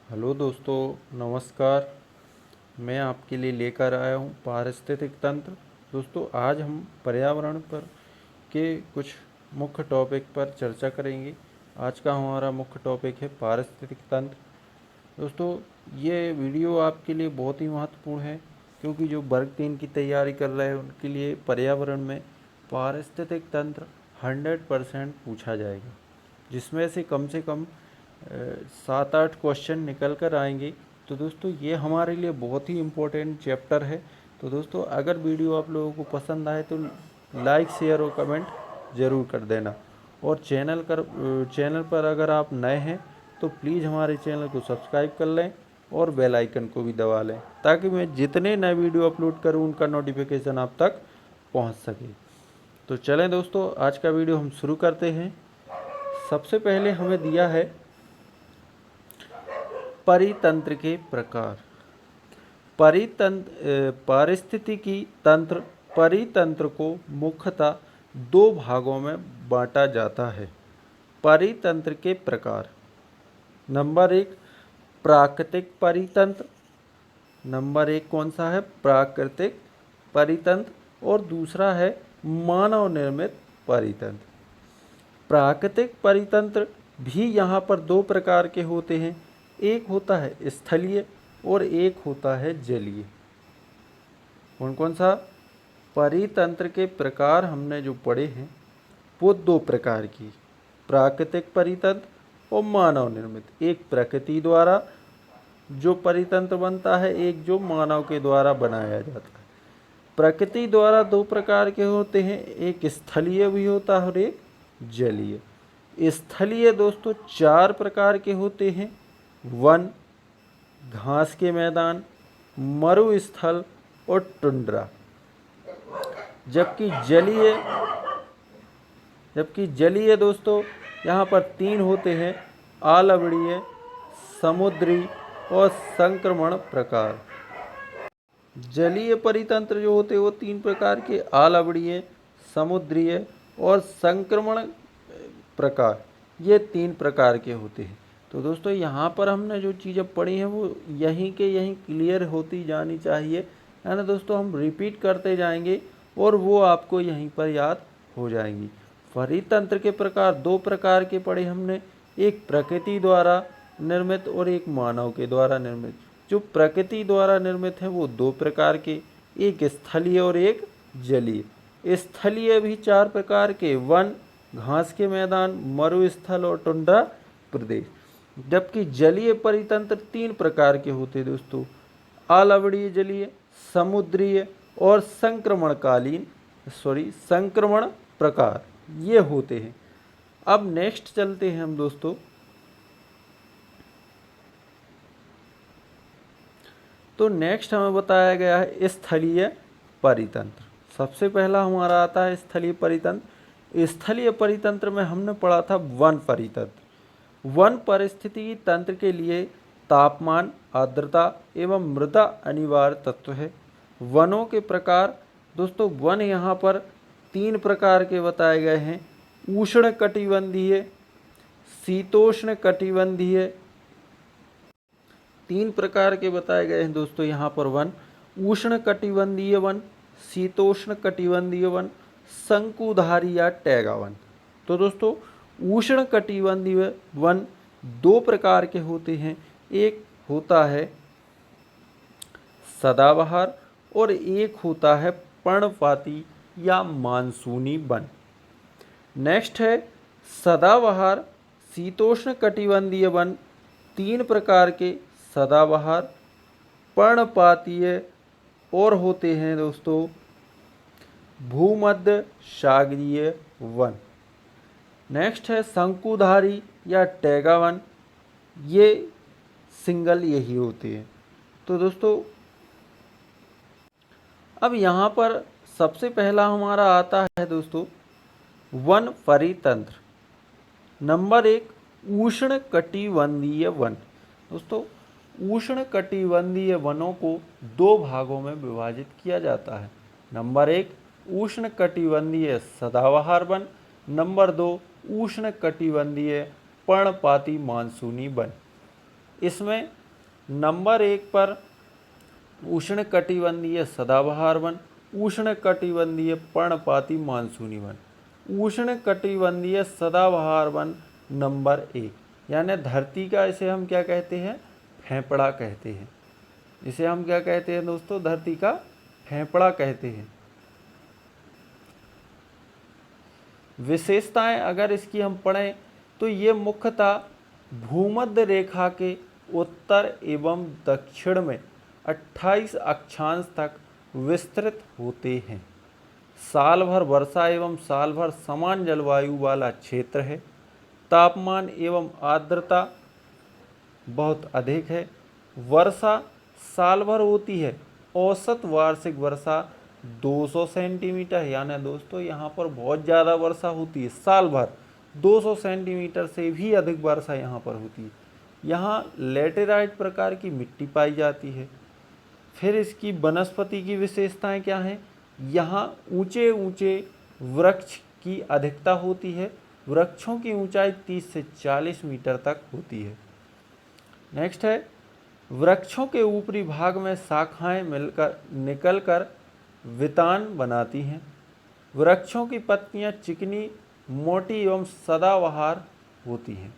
Hello दोस्तों, नमस्कार। मैं आपके लिए लेकर आया हूँ पारिस्थितिक तंत्र। दोस्तों, आज हम पर्यावरण पर के कुछ मुख्य टॉपिक पर चर्चा करेंगे। आज का हमारा मुख्य टॉपिक है पारिस्थितिक तंत्र। दोस्तों, ये वीडियो आपके लिए बहुत ही महत्वपूर्ण है, क्योंकि जो वर्ग 3 की तैयारी कर रहे हैं उनके लिए पर्यावरण में पारिस्थितिक तंत्र 100% पूछा जाएगा, जिसमें से कम 7-8 क्वेश्चन निकल कर आएंगे। तो दोस्तों, ये हमारे लिए बहुत ही इम्पोर्टेंट चैप्टर है। तो दोस्तों, अगर वीडियो आप लोगों को पसंद आए तो लाइक, शेयर और कमेंट ज़रूर कर देना। और चैनल पर अगर आप नए हैं तो प्लीज़ हमारे चैनल को सब्सक्राइब कर लें और बेल आइकन को भी दबा लें, ताकि मैं जितने नए वीडियो अपलोड करूं उनका नोटिफिकेशन आप तक पहुंच सके। तो चलें दोस्तों, आज का वीडियो हम शुरू करते हैं। सबसे पहले हमें दिया है परितंत्र के प्रकार। पारिस्थितिकी तंत्र परितंत्र को मुख्यतः दो भागों में बांटा जाता है। परितंत्र के प्रकार: नंबर 1, प्राकृतिक परितंत्र। नंबर 1 कौन सा है? प्राकृतिक परितंत्र। और दूसरा है मानव निर्मित परितंत्र। प्राकृतिक परितंत्र भी यहाँ पर दो प्रकार के होते हैं। एक होता है स्थलीय और एक होता है जलीय। कौन कौन सा? परितंत्र के प्रकार हमने जो पढ़े हैं वो दो प्रकार की: प्राकृतिक परितंत्र और मानव निर्मित। एक प्रकृति द्वारा जो परितंत्र बनता है, एक जो मानव के द्वारा बनाया जाता है। प्रकृति द्वारा दो प्रकार के होते हैं, एक स्थलीय भी होता है और एक जलीय। स्थलीय दोस्तों 4 प्रकार के होते हैं: वन, घास के मैदान, मरुस्थल और टुंड्रा। जबकि जलीय दोस्तों यहाँ पर 3 होते हैं: आलवणीय, समुद्री और संक्रमण प्रकार। जलीय परितंत्र जो होते हैं वो 3 प्रकार के: आलवणीय, समुद्रीय और संक्रमण प्रकार। ये 3 प्रकार के होते हैं। तो दोस्तों, यहाँ पर हमने जो चीज़ें पढ़ी हैं वो यहीं क्लियर होती जानी चाहिए, है ना दोस्तों। हम रिपीट करते जाएंगे और वो आपको यहीं पर याद हो जाएंगी। परितंत्र के प्रकार 2 प्रकार के पढ़े हमने, एक प्रकृति द्वारा निर्मित और एक मानव के द्वारा निर्मित। जो प्रकृति द्वारा निर्मित है वो 2 प्रकार के, एक स्थलीय और एक जलीय। स्थलीय भी 4 प्रकार के: वन, घास के मैदान, मरुस्थल और टुंड्रा प्रदेश। जबकि जलीय परितंत्र 3 प्रकार के होते दोस्तों: आलवणीय जलीय, समुद्रीय और संक्रमण प्रकार, ये होते हैं। अब नेक्स्ट चलते हैं हम दोस्तों। तो नेक्स्ट हमें बताया गया है स्थलीय परितंत्र। सबसे पहला हमारा आता है स्थलीय परितंत्र। स्थलीय परितंत्र में हमने पढ़ा था वन परितंत्र। वन पारिस्थितिकी तंत्र के लिए तापमान, आर्द्रता एवं मृदा अनिवार्य तत्व है। वनों के प्रकार दोस्तों, वन यहाँ पर 3 प्रकार के बताए गए हैं: उष्ण कटिबंधीय, शीतोष्ण कटिबंधीय। 3 प्रकार के बताए गए हैं दोस्तों यहाँ पर वन: उष्ण कटिबंधीय वन, शीतोष्ण कटिबंधीय वन, शंकुधारी या टैगा वन। तो दोस्तों, उष्ण कटिबंधीय वन 2 प्रकार के होते हैं। एक होता है सदाबहार और एक होता है पर्णपाती या मानसूनी वन। नेक्स्ट है सदाबहार शीतोष्ण कटिबंधीय वन। 3 प्रकार के सदाबहार, पर्णपातीय और होते हैं दोस्तों भूमध्य सागरीय वन। नेक्स्ट है शंकुधारी या टैगा वन। ये सिंगल यही होते हैं। तो दोस्तों, अब यहाँ पर सबसे पहला हमारा आता है दोस्तों वन परितंत्र। नंबर 1, उष्ण कटिबंधीय वन। दोस्तों, उष्ण कटिबंधीय वनों को 2 भागों में विभाजित किया जाता है। नंबर 1, उष्ण कटिबंधीय सदाबहार वन। नंबर 2, उष्ण कटिबंधीय पर्णपाती मानसूनी वन। इसमें नंबर 1 पर उष्णकटिबंधीय सदाबहार वन, उष्णकटिबंधीय पर्णपाती मानसूनी वन। उष्णकटिबंधीय सदाबहार वन नंबर 1, यानी धरती का इसे हम क्या कहते हैं, फेफड़ा कहते हैं। इसे हम क्या कहते हैं दोस्तों, धरती का फेफड़ा कहते हैं। विशेषताएं अगर इसकी हम पढ़ें तो ये मुख्यतः भूमध्य रेखा के उत्तर एवं दक्षिण में 28 अक्षांश तक विस्तृत होते हैं। साल भर वर्षा एवं साल भर समान जलवायु वाला क्षेत्र है। तापमान एवं आर्द्रता बहुत अधिक है। वर्षा साल भर होती है। औसत वार्षिक वर्षा 200 सेंटीमीटर, यानी दोस्तों यहाँ पर बहुत ज़्यादा वर्षा होती है। साल भर 200 सेंटीमीटर से भी अधिक वर्षा यहाँ पर होती है। यहाँ लेटेराइट प्रकार की मिट्टी पाई जाती है। फिर इसकी वनस्पति की विशेषताएं क्या हैं? यहाँ ऊंचे ऊंचे वृक्ष की अधिकता होती है। वृक्षों की ऊंचाई 30 से 40 मीटर तक होती है। नेक्स्ट है, वृक्षों के ऊपरी भाग में शाखाएं निकलकर वितान बनाती हैं। वृक्षों की पत्तियां चिकनी, मोटी एवं सदाबहार होती हैं।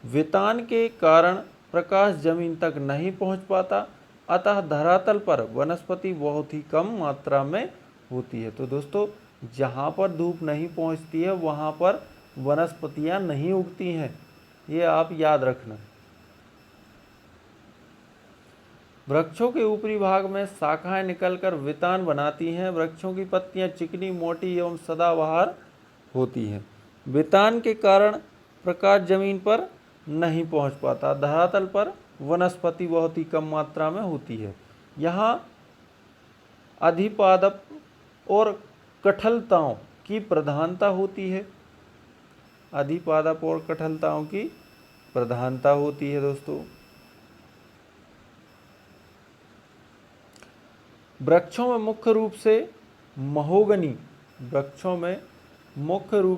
वितान के कारण प्रकाश जमीन तक नहीं पहुंच पाता, अतः धरातल पर वनस्पति बहुत ही कम मात्रा में होती है। तो दोस्तों, जहाँ पर धूप नहीं पहुँचती है वहाँ पर वनस्पतियाँ नहीं उगती हैं, ये आप याद रखना। वृक्षों के ऊपरी भाग में शाखाएं निकलकर वितान बनाती हैं। वृक्षों की पत्तियां चिकनी, मोटी एवं सदाबहार होती हैं। वितान के कारण प्रकाश जमीन पर नहीं पहुंच पाता, धरातल पर वनस्पति बहुत ही कम मात्रा में होती है। यहाँ अधिपादप और कठलताओं की प्रधानता होती है। अधिपादप और कठलताओं की प्रधानता होती है दोस्तों। वृक्षों में मुख्य रूप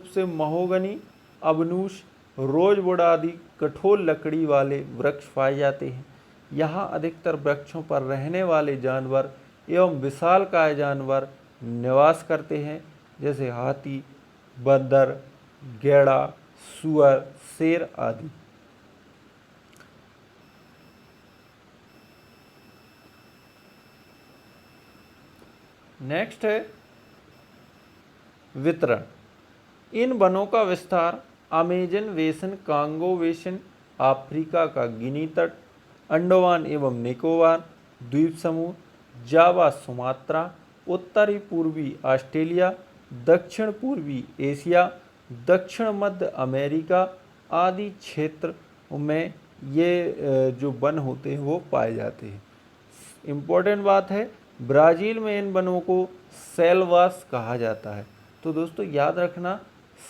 से महोगनी, अबनूस, रोजवुड आदि कठोर लकड़ी वाले वृक्ष पाए जाते हैं। यहाँ अधिकतर वृक्षों पर रहने वाले जानवर एवं विशालकाय जानवर निवास करते हैं, जैसे हाथी, बंदर, गैंडा, सुअर, शेर आदि। नेक्स्ट है वितरण। इन वनों का विस्तार Amazon basin, Congo basin, Africa का गिनी तट, अंडमान एवं निकोबार द्वीप समूह, जावा सुमात्रा, उत्तरी पूर्वी ऑस्ट्रेलिया, दक्षिण पूर्वी एशिया, दक्षिण मध्य अमेरिका आदि क्षेत्र में ये जो वन होते हैं वो पाए जाते हैं। इम्पोर्टेंट बात है, ब्राज़ील में इन वनों को सेल्वास कहा जाता है। तो दोस्तों याद रखना,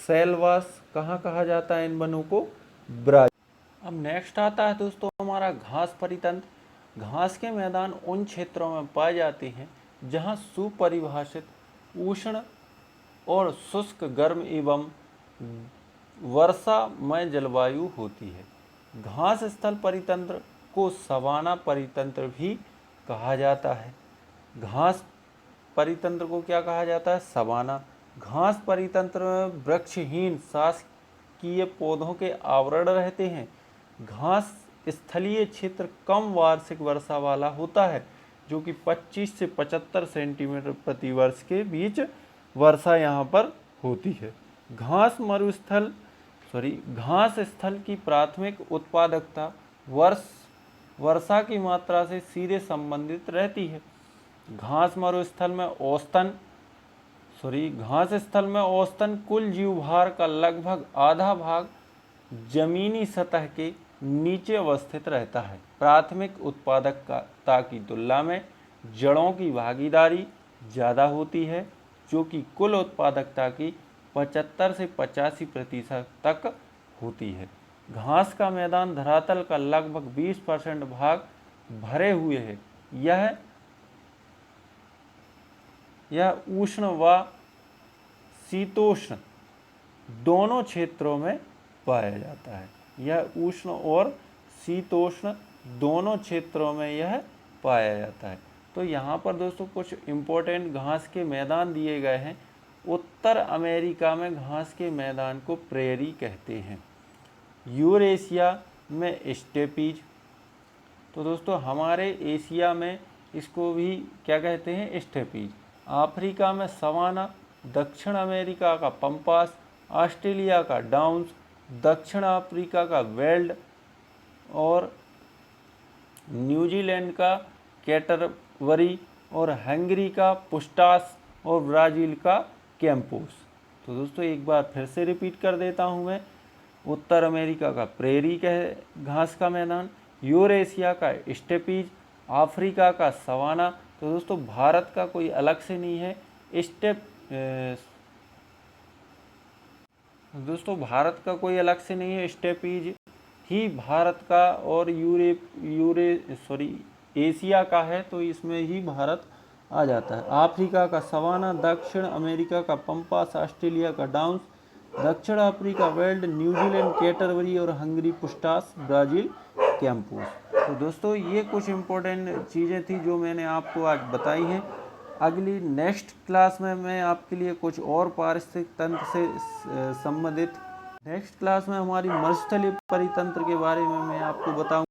सेल्वास कहाँ कहा जाता है इन वनों को? ब्राज़ील। अब नेक्स्ट आता है दोस्तों हमारा घास परितंत्र। घास के मैदान उन क्षेत्रों में पाए जाते हैं जहाँ सुपरिभाषित उष्ण और शुष्क गर्म एवं वर्षामय जलवायु होती है। घास स्थल परितंत्र को सवाना परितंत्र भी कहा जाता है। घास परितंत्र को क्या कहा जाता है? सवाना। घास परितंत्र में वृक्षहीन शासकीय पौधों के आवरण रहते हैं। घास स्थलीय क्षेत्र कम वार्षिक वर्षा वाला होता है, जो कि 25 से 75 सेंटीमीटर प्रति वर्ष के बीच वर्षा यहाँ पर होती है। घास स्थल की प्राथमिक उत्पादकता वर्षा की मात्रा से सीधे संबंधित रहती है। घास स्थल में औसतन कुल जीवभार का लगभग आधा भाग जमीनी सतह के नीचे अवस्थित रहता है। प्राथमिक उत्पादकता की तुलना में जड़ों की भागीदारी ज़्यादा होती है, जो कि कुल उत्पादकता की 75 से 85% तक होती है। घास का मैदान धरातल का लगभग 20% भाग भरे हुए है। यह उष्ण व शीतोष्ण दोनों क्षेत्रों में पाया जाता है। यह उष्ण और शीतोष्ण दोनों क्षेत्रों में यह पाया जाता है। तो यहाँ पर दोस्तों कुछ इम्पोर्टेंट घास के मैदान दिए गए हैं। उत्तर अमेरिका में घास के मैदान को प्रेरी कहते हैं। यूरेशिया में स्टेपीज। तो दोस्तों हमारे एशिया में इसको भी क्या कहते हैं, स्टेपीज। अफ्रीका में सवाना, दक्षिण अमेरिका का पंपास, ऑस्ट्रेलिया का डाउन्स, दक्षिण अफ्रीका का वेल्ड और न्यूजीलैंड का कैटरबरी और हंगरी का पुस्टास और ब्राज़ील का कैंपोस। तो दोस्तों एक बार फिर से रिपीट कर देता हूँ मैं। उत्तर अमेरिका का प्रेरी कह घास का मैदान, यूरेशिया का स्टेपीज, अफ्रीका का सवाना। तो दोस्तों भारत का कोई अलग से नहीं है स्टेपीज ही भारत का और एशिया का है, तो इसमें ही भारत आ जाता है। अफ्रीका का सवाना, दक्षिण अमेरिका का पंपास, ऑस्ट्रेलिया का डाउन्स, दक्षिण अफ्रीका वेल्ड, न्यूजीलैंड कैटरबरी और हंगरी पुस्टास, ब्राज़ील कैंपोस। तो दोस्तों ये कुछ इम्पोर्टेंट चीज़ें थी जो मैंने आपको आज बताई हैं। अगली नेक्स्ट क्लास में मैं आपके लिए कुछ और पारिस्थितिक तंत्र से संबंधित नेक्स्ट क्लास में हमारी मरुस्थलीय परितंत्र के बारे में मैं आपको बताऊँ।